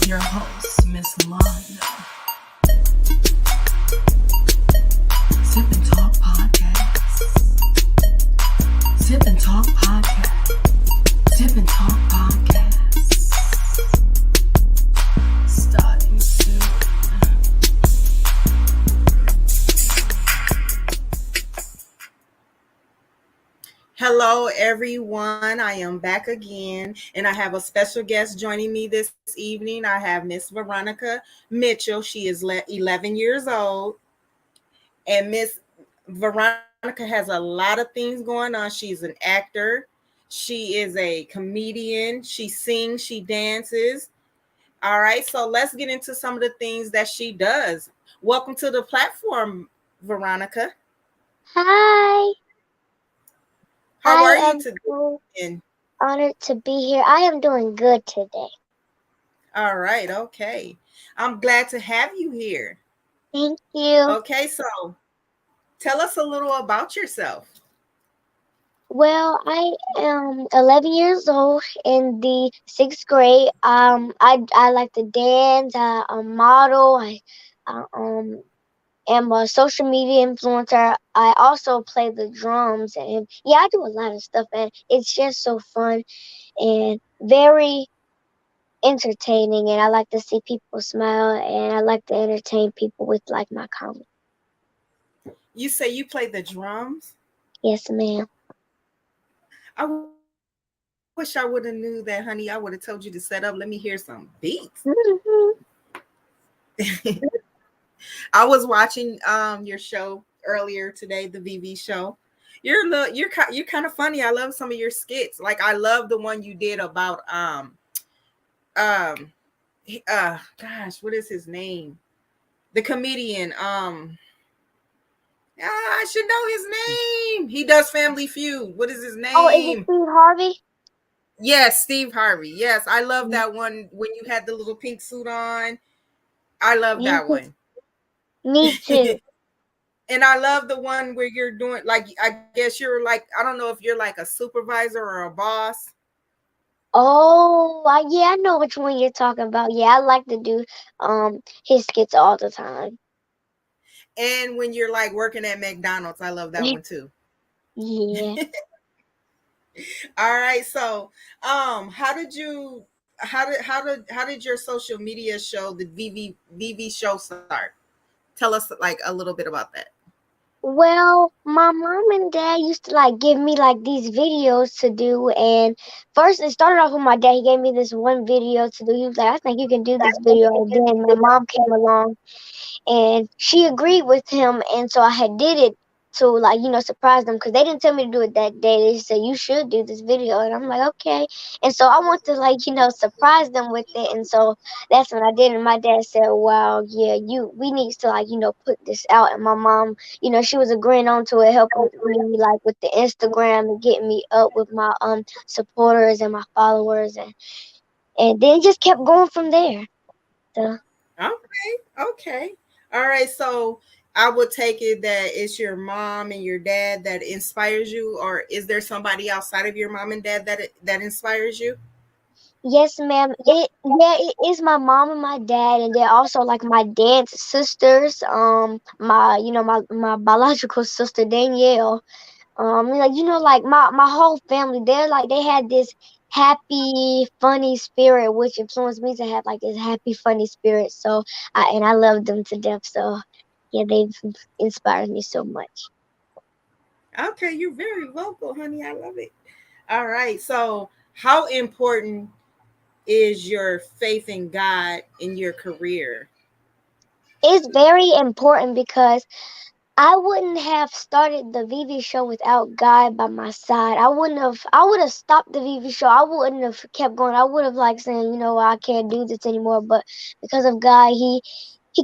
your host, Miss Londa. Sip and Talk Podcast. Sip and Talk Podcast. Sip and Talk Podcast. Starting soon. Hello, everyone. I am back again, and I have a special guest joining me this evening. I have Miss Veronica Mitchell. She is 11 years old, and Miss Veronica has a lot of things going on. She's an actor. She is a comedian. She sings. She dances. All right, so let's get into some of the things that she does. Welcome to the platform, Veronica. Hi, How I are you am so today? honored to be here. I am doing good today. All right, okay. I'm glad to have you here. Thank you. Okay, so tell us a little about yourself. Well, I am 11 years old in the sixth grade. I like to dance. I model. I am a social media influencer. I also play the drums, and yeah, I do a lot of stuff, and it's just so fun and very entertaining, and I like to see people smile, and I like to entertain people with like my comedy. You say you play the drums? Yes, ma'am. I wish I would have knew that, honey. I would have told you to set up. Let me hear some beats. Hmm. I was watching your show earlier today, the VV show. You're kind of funny. I love some of your skits. Like I love the one you did about um gosh, what is his name? The comedian. I should know his name. He does Family Feud. What is his Oh, is it name? Steve Harvey? Yes, Steve Harvey. Yes, I love Mm. that one when you had the little pink suit on. I love You that too. one. Me too. And I love the one where you're doing like I guess you're like I don't know if you're like a supervisor or a boss. Oh, yeah, I know which one you're talking about. Yeah, I like to do his skits all the time. And when you're like working at McDonald's, I love that one too. Yeah. All right, so how did your social media show the VV show start? Tell us like a little bit about that. Well, my mom and dad used to like give me like these videos to do, and first it started off with my dad. He gave me this one video to do. He was like, "I think you can do this video." And then my mom came along and she agreed with him, and so I had did it to like surprise them because they didn't tell me to do it that day. They said you should do this video, and I'm like okay. And so I want to like surprise them with it, and so that's when I did. And my dad said, "Wow, yeah, we need to like put this out." And my mom, she was agreeing on to it, helping me like with the Instagram and getting me up with my supporters and my followers, and then it just kept going from there. So. Okay. All right. So I would take it that it's your mom and your dad that inspires you, or is there somebody outside of your mom and dad that inspires you? Yes, ma'am. It is my mom and my dad, and they're also like my dance sisters. My my biological sister Danielle. Like like my whole family. They're like they had this happy, funny spirit, which influenced me to have like this happy, funny spirit. So I love them to death. So yeah, they've inspired me so much. Okay, you're very vocal, honey. I love it. All right. So how important is your faith in God in your career? It's very important because I wouldn't have started the VV show without God by my side. I would have stopped the VV show. I wouldn't have kept going. I would have like saying, I can't do this anymore. But because of God, he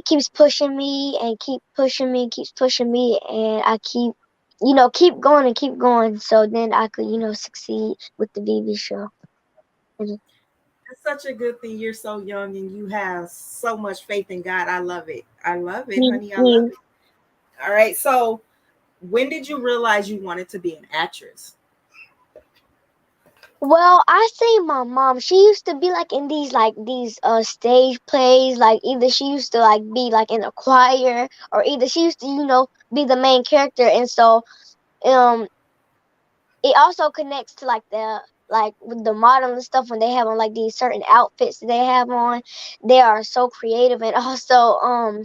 keeps pushing me and keep pushing me, keeps pushing me, and I keep going and keep going. So then I could, succeed with the VV show. And It's such a good thing. You're so young and you have so much faith in God. I love it. I love it, thank honey. I love you. it. All right. So when did you realize you wanted to be an actress? Well, I say my mom, she used to be like in these stage plays, like either she used to like be like in a choir or either she used to, be the main character. And so um it also connects to like with the model and stuff when they have on like these certain outfits that they have on. They are so creative. And also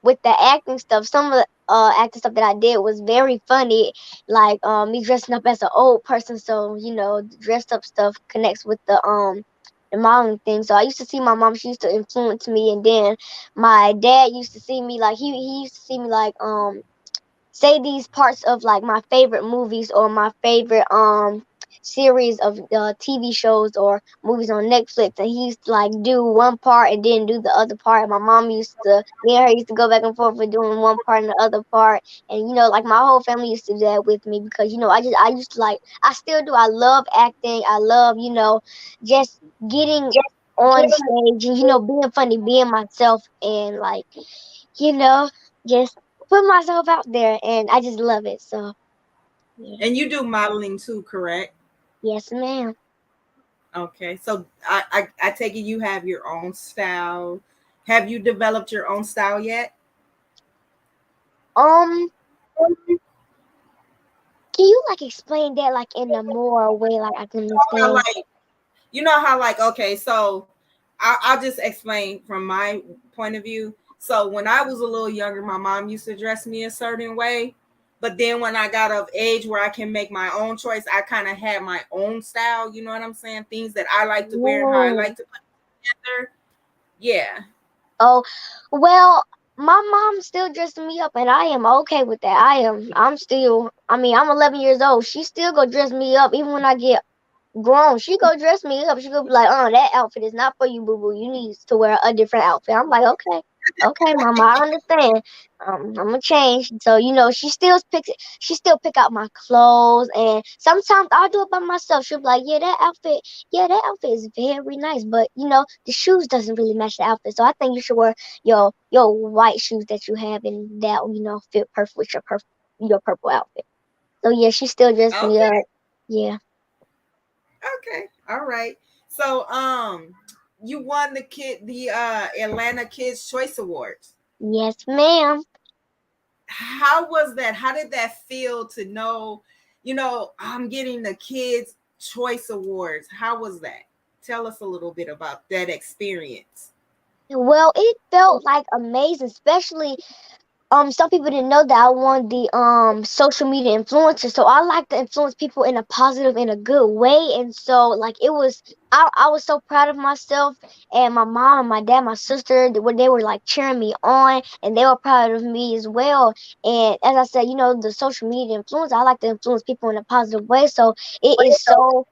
with the acting stuff, some of the acting stuff that I did was very funny. Like me dressing up as an old person, so the dressed up stuff connects with the modeling thing. So I used to see my mom; she used to influence me, and then my dad used to see me like he used to see me like say these parts of like my favorite movies or my favorite series of TV shows or movies on Netflix, and he used to like do one part and then do the other part. And my mom used to me and her used to go back and forth with doing one part and the other part. And like my whole family used to do that with me because I used to like I still do. I love acting. I love just getting on stage and being funny, being myself, and like you know, just put myself out there, and I just love it. So yeah, And you do modeling too, correct? yes, ma'am. Okay, so I take it you have your own style. Have you developed your own style yet? Um, can you like explain that like in a more way like I can How understand? like you know how like okay, so I'll just explain from my point of view. So when I was a little younger, my mom used to dress me a certain way, but then when I got of age where I can make my own choice, I kind of had my own style. You know what I'm saying? Things that I like to wear and how I Whoa. like to put together. Yeah. Oh, well, my mom still dressing me up, and I am okay with that. I'm still. I mean, I'm 11 years old. She still go dress me up, even when I get grown. She go dress me up. She go be like, "Oh, that outfit is not for you, boo boo. You need to wear a different outfit." I'm like, "Okay, okay, mama, I understand. I'm gonna change." So she still pick out my clothes, and sometimes I'll do it by myself. She'll be like, yeah, that outfit is very nice, but the shoes doesn't really match the outfit. So I think you should wear your white shoes that you have, and that fit perfect with your purple outfit. So yeah, she still dressed me Okay. up. Yeah. Okay. All right. So you won the Atlanta Kids Choice Awards. Yes, ma'am. How was that? How did that feel to know, I'm getting the Kids Choice Awards? How was that? Tell us a little bit about that experience. Well, it felt like amazing, especially some people didn't know that I won the social media influencer. So I like to influence people in a positive, in a good way. And so like I was so proud of myself, and my mom and my dad, my sister, they were like cheering me on, and they were proud of me as well. And as I said, the social media influence, I like to influence people in a positive way. So it is so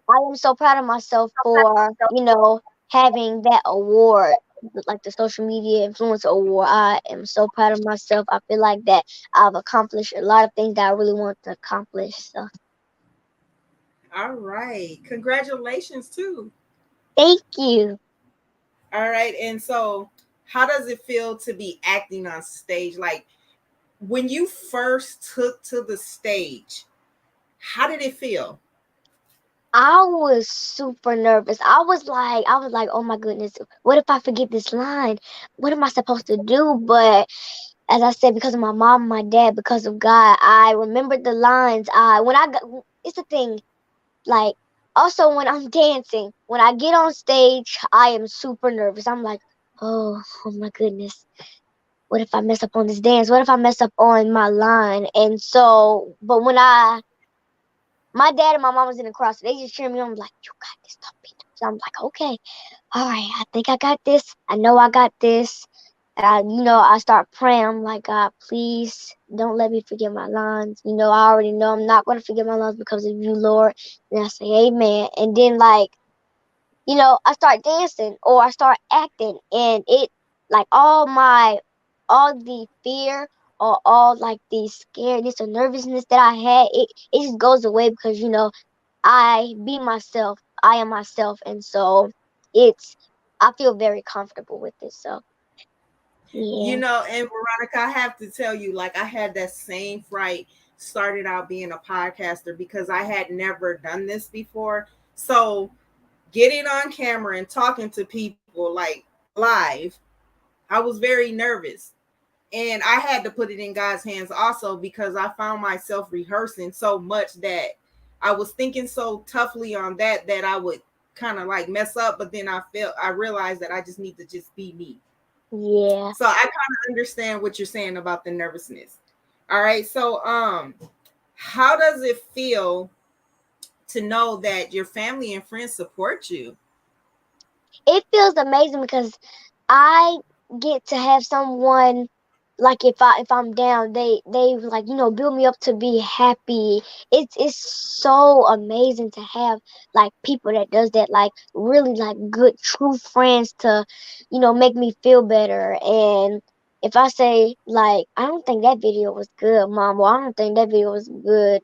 I am so proud of myself for, having that award, like the social media influencer award. I am so proud of myself. I feel like that I've accomplished a lot of things that I really want to accomplish. So All right. Congratulations, too. thank you. All right. And so, how does it feel to be acting on stage? Like, when you first took to the stage, how did it feel? I was super nervous. I was like, oh my goodness, what if I forget this line? What am I supposed to do? But as I said, because of my mom, my dad, because of God, I remembered the lines. It's the thing. Like, also when I'm dancing, when I get on stage, I am super nervous. I'm like, oh my goodness. What if I mess up on this dance? What if I mess up on my line? And so, but my dad and my mom was in the crowd, so they just cheer me on, like, you got this, don't be nervous. I'm like, okay, all right, I think I got this. I know I got this. And I start praying. I'm like, God, please don't let me forget my lines. I already know I'm not going to forget my lines because of you, Lord. And I say, Amen. And then, like, I start dancing or I start acting, and like, all the fear or all like the scaredness or nervousness that I had, it just goes away because, I be myself. I am myself. And so it's, I feel very comfortable with it. So, yeah. And Veronica, I have to tell you, like I had that same fright. started out being a podcaster because I had never done this before. So getting on camera and talking to people like live, I was very nervous. And I had to put it in God's hands also because I found myself rehearsing so much that I was thinking so toughly on that I would kind of like mess up, but then I realized that I just need to just be me. Yeah. So I kind of understand what you're saying about the nervousness. All right. So how does it feel to know that your family and friends support you? It feels amazing because I get to have someone like if I'm down, they like build me up to be happy. It's so amazing to have like people that does that, like really like good true friends to make me feel better. And if I say like I don't think that video was good, mom, or I don't think that video was good,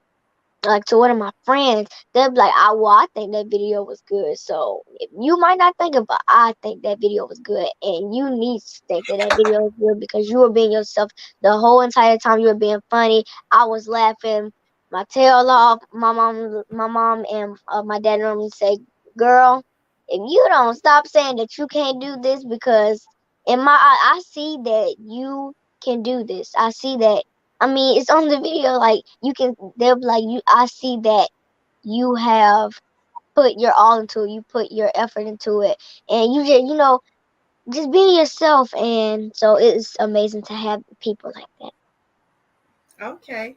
like to one of my friends, they'll be like, I think that video was good. So you might not think it, but I think that video was good, and you need to think that that video was good because you were being yourself the whole entire time. You were being funny. I was laughing my tail off. My mom, and my dad normally say, "Girl, if you don't stop saying that you can't do this, because in my I see that you can do this. I see that. I mean, it's on the video. Like you can, they'll be like, you. I see that you have put your all into it. You put your effort into it, and you just be yourself. And so it's amazing to have people like that. Okay.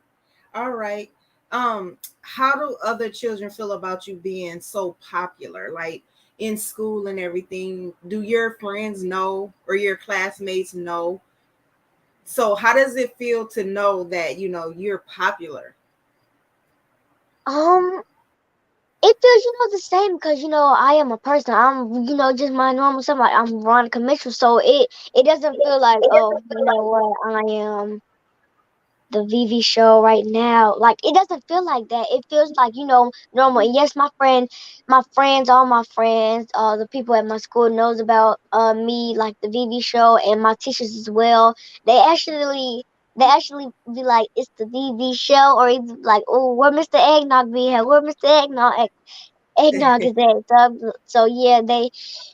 All right. How do other children feel about you being so popular, like in school and everything? Do your friends know or your classmates know? So how does it feel to know that you're popular? Um, it feels the same because I am a person. I'm just my normal self. Like I'm Veronica Mitchell, so it doesn't feel like, oh, you know what, I am the VV show right now. Like it doesn't feel like that. It feels like normal. And yes, my friends, all my friends, the people at my school knows about me, like the VV show, and my teachers as well. They actually. They actually be like, it's the VV show, or it's like, oh, where Mr. Eggnog be at? Where Mr. Eggnog is that? So yeah, they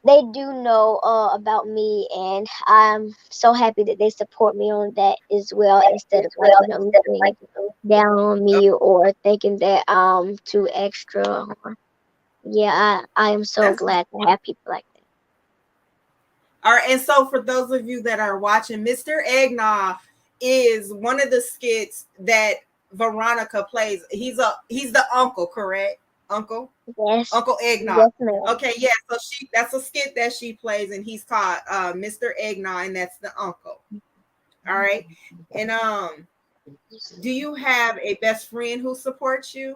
do know about me, and I'm so happy that they support me on that as well, instead of like looking down on me or thinking that I'm too extra. Yeah, I am so That's glad to have people like that. all right. And so for those of you that are watching, Mr. Eggnog is one of the skits that Veronica plays. He's the uncle, correct? Uncle? Yes, Uncle Eggnog. yes, ma'am. Okay, yeah. So that's a skit that she plays, and he's called Mr. Eggnog, and that's the uncle. All right. And do you have a best friend who supports you?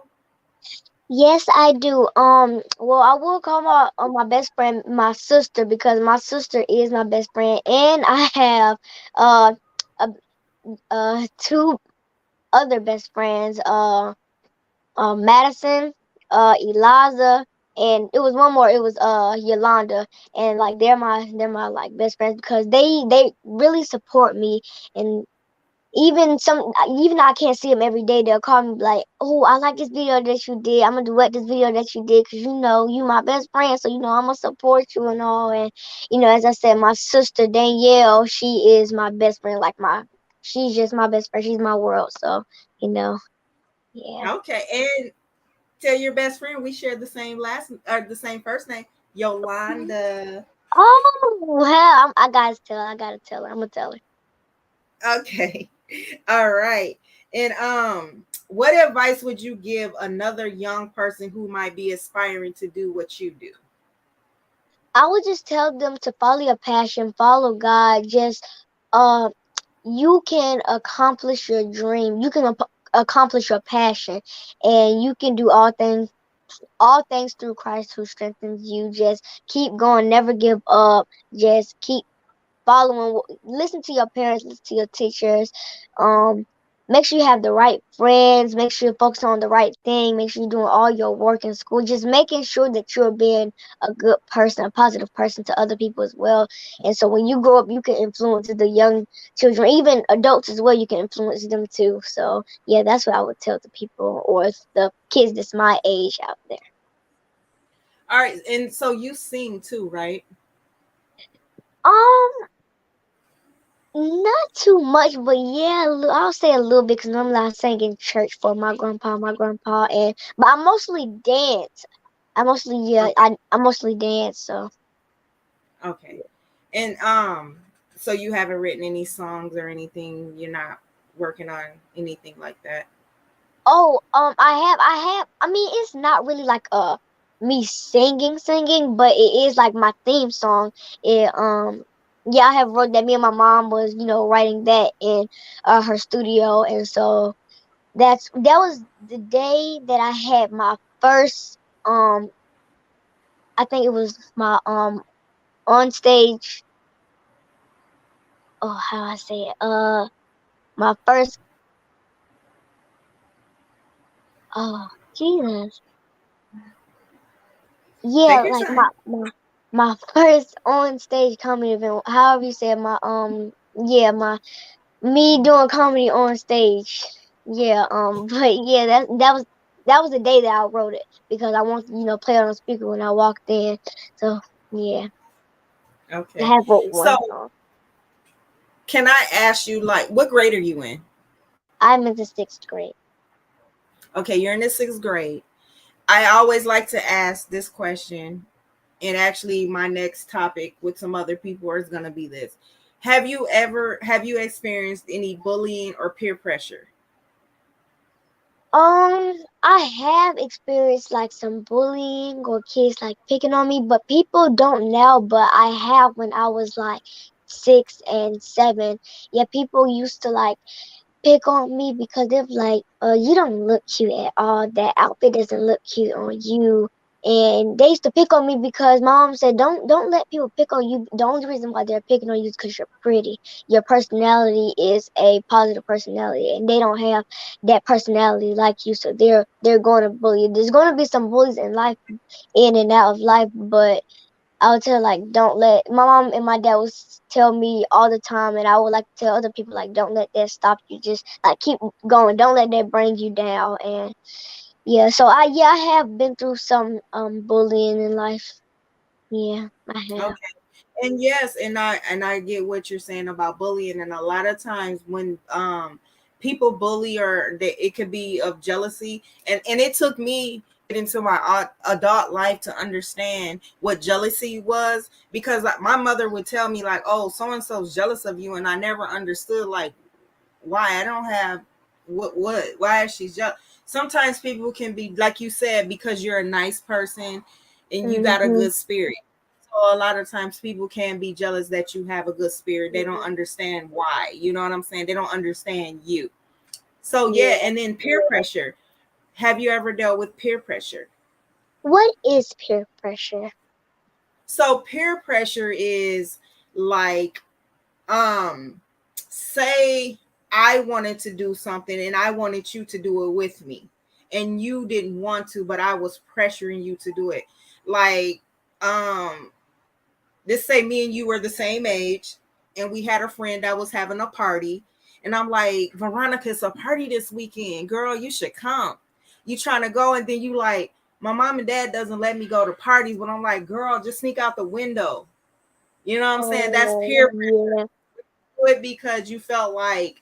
Yes, I do. Well, I will call my best friend my sister, because my sister is my best friend, and I have uh a, two other best friends, Madison, Eliza, and it was one more. It was Yolanda, and like they're my like best friends because they really support me. And even though I can't see them every day, they'll call me like, "Oh, I like this video that you did. I'm gonna duet this video that you did, because you my best friend, so I'm gonna support you and all." And as I said, my sister Danielle, she is my best friend. Like she's just my best friend. She's my world. So you know, yeah. Okay, and tell your best friend we share the same last or the same first name, Yolanda. Oh hell, I gotta tell her. I gotta tell her. I'm gonna tell her. Okay. All right. And what advice would you give another young person who might be aspiring to do what you do? I would just tell them to follow your passion, follow God. Just uh, you can accomplish your dream. You can accomplish your passion, and you can do all things through Christ who strengthens you. Just keep going, never give up. Just keep following. Listen to your parents, listen to your teachers. Um, make sure you have the right friends, make sure you focus on the right thing, make sure you're doing all your work in school, just making sure that you're being a good person, a positive person to other people as well. And so when you grow up, you can influence the young children, even adults as well, you can influence them too. So yeah, that's what I would tell the people or the kids that's my age out there. All right, and so you sing too, right? Um, Not too much, but yeah, I'll say a little bit because normally I sang in church for my grandpa, and but I mostly dance. I mostly yeah, Okay. I mostly dance. So Okay. And so you haven't written any songs or anything, you're not working on anything like that. oh I mean it's not really like me singing, but it is like my theme song. It yeah I have wrote that. Me and my mom was writing that in her studio, and so that was the day that I had my first um I think it was my on stage. Oh, how I say it? My first. Oh, Jesus. Take Yeah, your like time. my first on stage comedy event. However you say it, my yeah my me doing comedy on stage. Yeah, but yeah, that was the day that I wrote it because I wanted to, play it on the speaker when I walked in. So yeah, I Okay. have wrote So one song. can I ask you, like, what grade are you in? I'm in the sixth grade. Okay, you're in the sixth grade. I always like to ask this question, and actually my next topic with some other people is going to be this. Have you experienced any bullying or peer pressure? I have experienced like some bullying or kids like picking on me, but people don't now. But I have when I was like 6 and 7. Yeah, people used to like pick on me because they're like, you don't look cute at all. That outfit doesn't look cute on you. And they used to pick on me because my mom said, don't let people pick on you. The only reason why they're picking on you is because you're pretty. Your personality is a positive personality, and they don't have that personality like you. So they're going to bully you. There's going to be some bullies in life, in and out of life, but I would tell like don't let my mom and my dad would tell me all the time, and I would like to tell other people like don't let that stop you. Just like keep going. Don't let that bring you down. And yeah, so I have been through some bullying in life. Yeah, I have. Okay. And yes, and I get what you're saying about bullying, and a lot of times when people bully, or it could be of jealousy, and it took me into my adult life to understand what jealousy was, because like, my mother would tell me like, oh, so and so's jealous of you, and I never understood like why. I don't have what why is she jealous. Sometimes people can be like you said, because you're a nice person and you got a Mhm. good spirit. So a lot of times people can be jealous that you have a good spirit. They don't understand why. You know what I'm saying? They don't understand you. So yeah, Yeah. and then peer pressure. Have you ever dealt with peer pressure? What is peer pressure? So peer pressure is like, um say I wanted to do something and I wanted you to do it with me, and you didn't want to, but I was pressuring you to do it. Like, um let's say me and you were the same age, and we had a friend that was having a party, and I'm like, Veronica, it's a party this weekend, girl, you should come. You trying to go, and then you like, my mom and dad doesn't let me go to parties, but I'm like, girl, just sneak out the window. You know what I'm saying? That's Oh peer yeah, pressure, because you felt like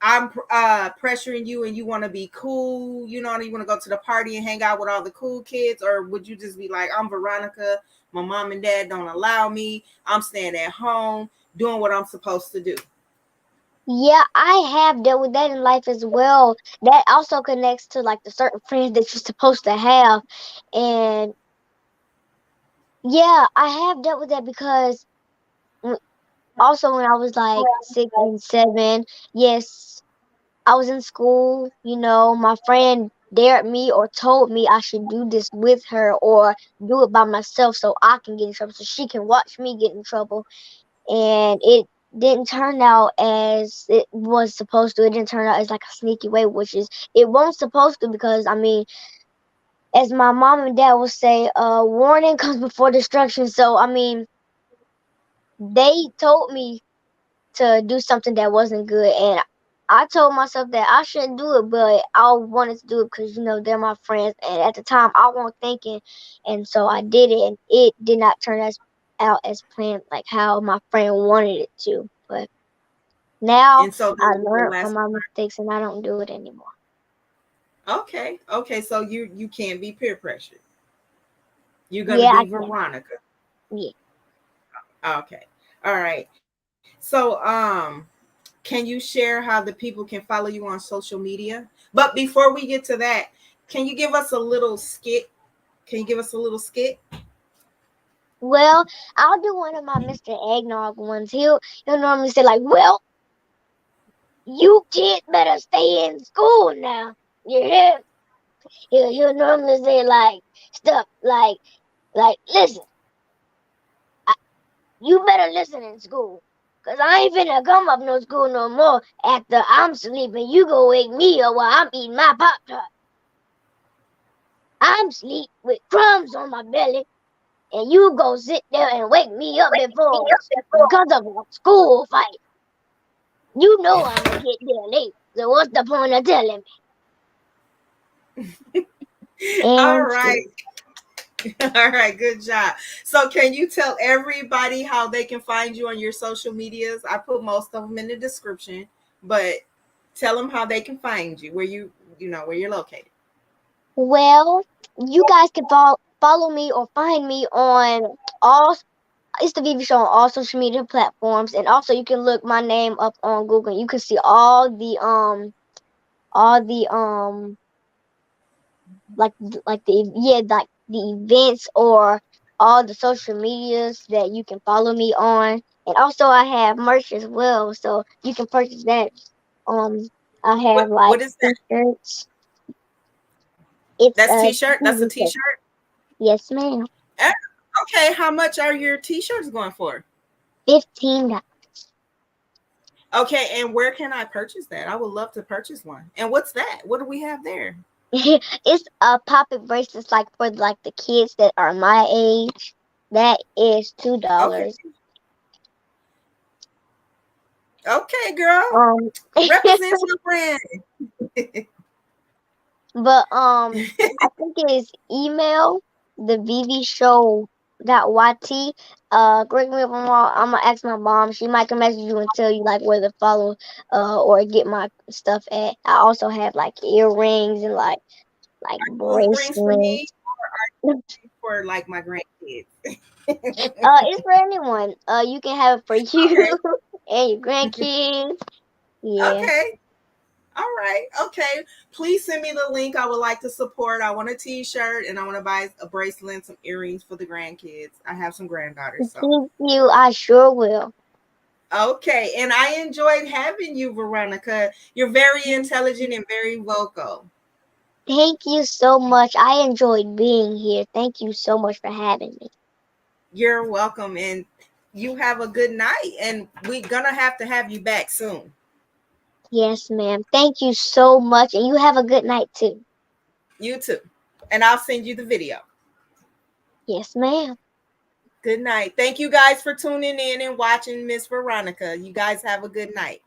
I'm pressuring you and you want to be cool, you know, you want to go to the party and hang out with all the cool kids, or would you just be like, I'm Veronica, my mom and dad don't allow me, I'm staying at home doing what I'm supposed to do? yeah. I have dealt with that in life as well. That also connects to like the certain friends that you're supposed to have, and yeah, I have dealt with that because w- also when I was like 6 and 7, yes, I was in school, my friend dared me or told me I should do this with her or do it by myself so I can get in trouble, so she can watch me get in trouble. And didn't turn out as it was supposed to. It didn't turn out as like a sneaky way, which is it won't supposed to, because I mean, as my mom and dad will say, warning comes before destruction. So I mean, they told me to do something that wasn't good, and I told myself that I shouldn't do it, but I wanted to do it because they're my friends, and at the time I wasn't thinking, and so I did it, and it did not turn out as planned, like how my friend wanted it to. But now And so that I was your learned from lesson. my mistakes, and I don't do it anymore. Okay. Okay. So you can't be peer pressured. You're gonna Yeah, I be can. Veronica. Yeah. Okay. All right. So can you share how the people can follow you on social media? But before we get to that, can you give us a little skit? Can you give us a little skit? Well, I'll do one of my Mr. Eggnog ones. He'll normally say like, "Well, you kids better stay in school now." You hear? He'll normally say like stuff like listen, I, you better listen in school, 'cause I ain't finna come up no school no more after I'm sleeping. You go wake me up while I'm eating my Pop Tart. I'm sleep with crumbs on my belly, and you go sit there and wake me up because of a school fight. You know I'ma get there late. So what's the point of telling me? All And right. sleep. All right, good job. So, can you tell everybody how they can find you on your social medias? I put most of them in the description, but tell them how they can find you, where where you're located. Well, you guys can follow me or find me on all. It's the VV Show on all social media platforms, and also you can look my name up on Google. You can see all the like the yeah like the events or all the social medias that you can follow me on. And also I have merch as well, so you can purchase that. Um, I have like What is that? t-shirts. It's That's a t-shirt. That's a TV shirt. t-shirt. Yes, ma'am. Eh, Okay, how much are your t-shirts going for? $15. Okay, and where can I purchase that? I would love to purchase one. And what's that? What do we have there? It's a poppet bracelets like for like the kids that are my age. That is Okay, $2. okay, girl, Um, represent your brand. but I think it is email the VV show dot YT. Correct me if I'm wrong. I'm gonna ask my mom. She might can message you and tell you like where to follow or get my stuff at. I also have like earrings and like Those rings for me bracelets. for like my grandkids. It's for anyone. You can have it for you Okay, and your grandkids. Yeah. okay. All right. Okay. Please send me the link. I would like to support. I want a t-shirt and I want to buy a bracelet and some earrings for the grandkids. I have some granddaughters, so Thank you. I sure will. okay. And I enjoyed having you, Veronica. You're very intelligent and very vocal. Thank you so much. I enjoyed being here. Thank you so much for having me. You're welcome. And you have a good night. And we're gonna have to have you back soon. Yes, ma'am. Thank you so much. And you have a good night too. You too. And I'll send you the video. Yes, ma'am. Good night. Thank you guys for tuning in and watching Miss Veronica. You guys have a good night.